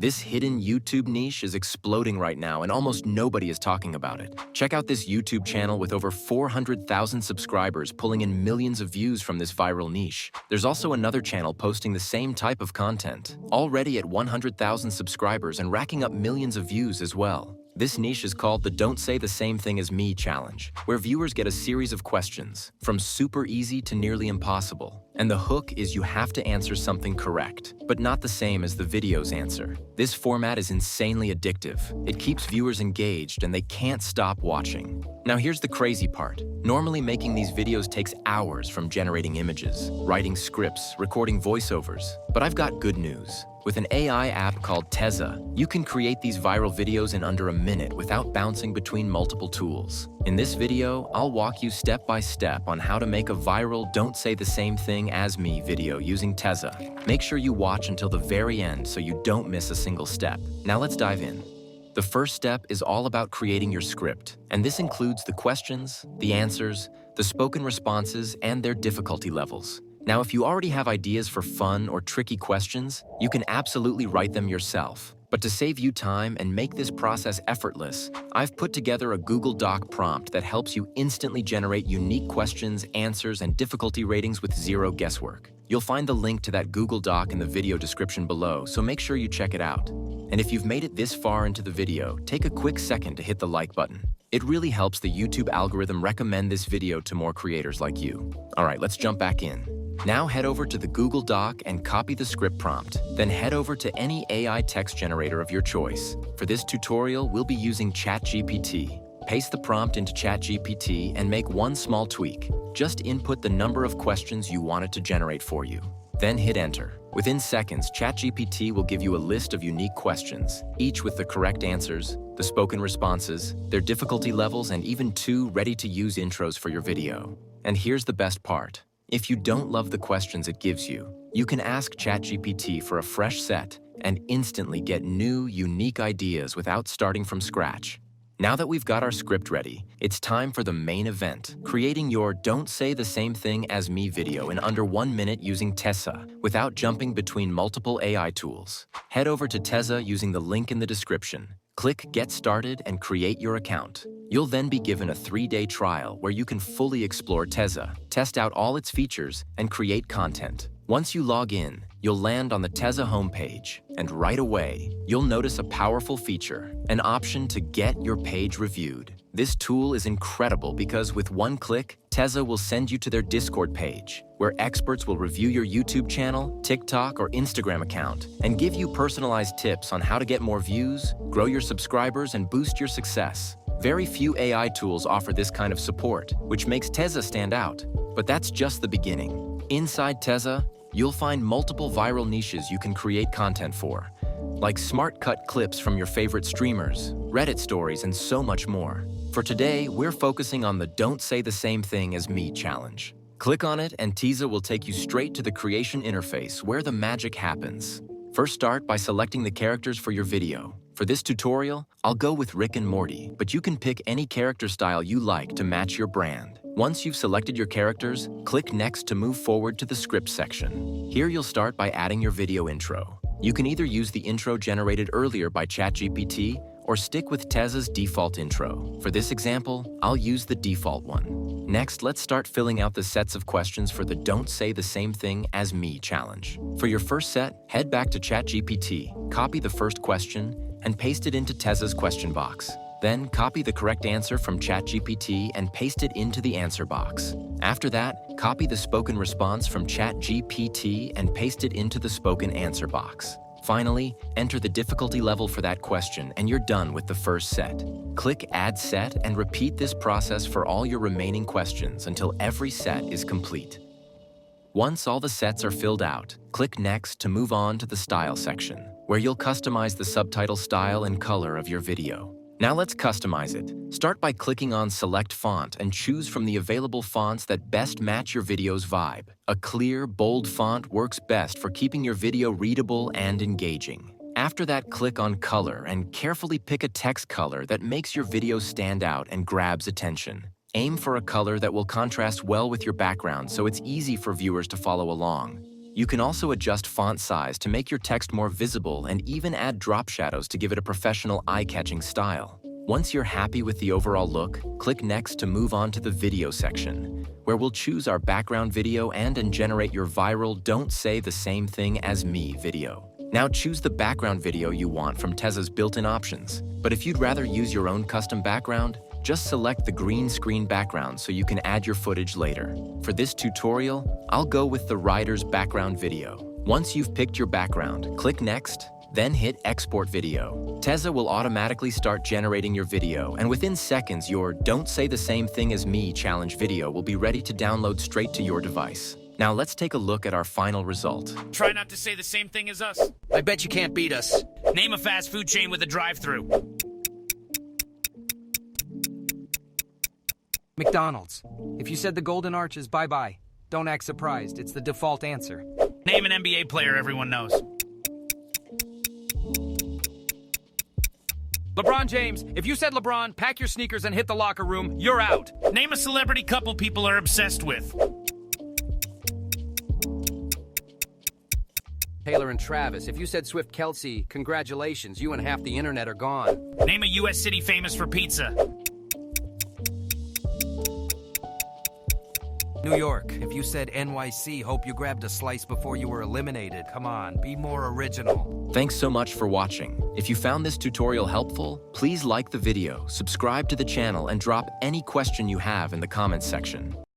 This hidden YouTube niche is exploding right now and almost nobody is talking about it. Check out this YouTube channel with over 400,000 subscribers pulling in millions of views from this viral niche. There's also another channel posting the same type of content, already at 100,000 subscribers and racking up millions of views as well. This niche is called the Don't Say the Same Thing as Me challenge, where viewers get a series of questions, from super easy to nearly impossible. And the hook is you have to answer something correct, but not the same as the video's answer. This format is insanely addictive. It keeps viewers engaged and they can't stop watching. Now here's the crazy part. Normally making these videos takes hours, from generating images, writing scripts, recording voiceovers. But I've got good news. With an AI app called Teza, you can create these viral videos in under a minute without bouncing between multiple tools. In this video, I'll walk you step by step on how to make a viral Don't Say the Same Thing as Me video using Teza. Make sure you watch until the very end so you don't miss a single step. Now let's dive in. The first step is all about creating your script, and this includes the questions, the answers, the spoken responses, and their difficulty levels. Now, if you already have ideas for fun or tricky questions, you can absolutely write them yourself. But to save you time and make this process effortless, I've put together a Google Doc prompt that helps you instantly generate unique questions, answers, and difficulty ratings with zero guesswork. You'll find the link to that Google Doc in the video description below, so make sure you check it out. And if you've made it this far into the video, take a quick second to hit the like button. It really helps the YouTube algorithm recommend this video to more creators like you. All right, let's jump back in. Now head over to the Google Doc and copy the script prompt. Then head over to any AI text generator of your choice. For this tutorial, we'll be using ChatGPT. Paste the prompt into ChatGPT and make one small tweak. Just input the number of questions you want it to generate for you. Then hit enter. Within seconds, ChatGPT will give you a list of unique questions, each with the correct answers, the spoken responses, their difficulty levels, and even 2 ready-to-use intros for your video. And here's the best part. If you don't love the questions it gives you, you can ask ChatGPT for a fresh set and instantly get new, unique ideas without starting from scratch. Now that we've got our script ready, it's time for the main event, creating your Don't Say the Same Thing as Me video in under 1 minute using Teza, without jumping between multiple AI tools. Head over to Teza using the link in the description. Click Get Started and create your account. You'll then be given a 3-day trial where you can fully explore Teza, test out all its features, and create content. Once you log in, you'll land on the Teza homepage, and right away, you'll notice a powerful feature, an option to get your page reviewed. This tool is incredible because with one click, Teza will send you to their Discord page, where experts will review your YouTube channel, TikTok, or Instagram account, and give you personalized tips on how to get more views, grow your subscribers, and boost your success. Very few AI tools offer this kind of support, which makes Teza stand out. But that's just the beginning. Inside Teza, you'll find multiple viral niches you can create content for, like smart cut clips from your favorite streamers, Reddit stories, and so much more. For today, we're focusing on the Don't Say the Same Thing as Me challenge. Click on it and Teza will take you straight to the creation interface where the magic happens. First, start by selecting the characters for your video. For this tutorial, I'll go with Rick and Morty, but you can pick any character style you like to match your brand. Once you've selected your characters, click Next to move forward to the script section. Here you'll start by adding your video intro. You can either use the intro generated earlier by ChatGPT or stick with Teza's default intro. For this example, I'll use the default one. Next, let's start filling out the sets of questions for the Don't Say the Same Thing as Me challenge. For your first set, head back to ChatGPT, copy the first question, and paste it into Teza's question box. Then copy the correct answer from ChatGPT and paste it into the answer box. After that, copy the spoken response from ChatGPT and paste it into the spoken answer box. Finally, enter the difficulty level for that question and you're done with the first set. Click Add Set and repeat this process for all your remaining questions until every set is complete. Once all the sets are filled out, click Next to move on to the Style section, where you'll customize the subtitle style and color of your video. Now let's customize it. Start by clicking on Select Font and choose from the available fonts that best match your video's vibe. A clear, bold font works best for keeping your video readable and engaging. After that, click on Color and carefully pick a text color that makes your video stand out and grabs attention. Aim for a color that will contrast well with your background so it's easy for viewers to follow along. You can also adjust font size to make your text more visible and even add drop shadows to give it a professional, eye-catching style. Once you're happy with the overall look, click Next to move on to the video section, where we'll choose our background video and generate your viral "Don't Say the Same Thing as Me" video. Now choose the background video you want from Teza's built-in options. But if you'd rather use your own custom background, just select the green screen background so you can add your footage later. For this tutorial, I'll go with the rider's background video. Once you've picked your background, click Next, then hit Export Video. Teza will automatically start generating your video, and within seconds, your "Don't Say the Same Thing as Me" challenge video will be ready to download straight to your device. Now let's take a look at our final result. Try not to say the same thing as us. I bet you can't beat us. Name a fast food chain with a drive-thru. McDonald's. If you said the Golden Arches, bye-bye. Don't act surprised. It's the default answer. Name an NBA player everyone knows. LeBron James. If you said LeBron, pack your sneakers and hit the locker room. You're out. Name a celebrity couple people are obsessed with. Taylor and Travis. If you said Swift Kelsey, congratulations. You and half the internet are gone. Name a U.S. city famous for pizza. New York. If you said NYC, hope you grabbed a slice before you were eliminated. Come on, be more original. Thanks so much for watching. If you found this tutorial helpful, please like the video, subscribe to the channel, and drop any question you have in the comments section.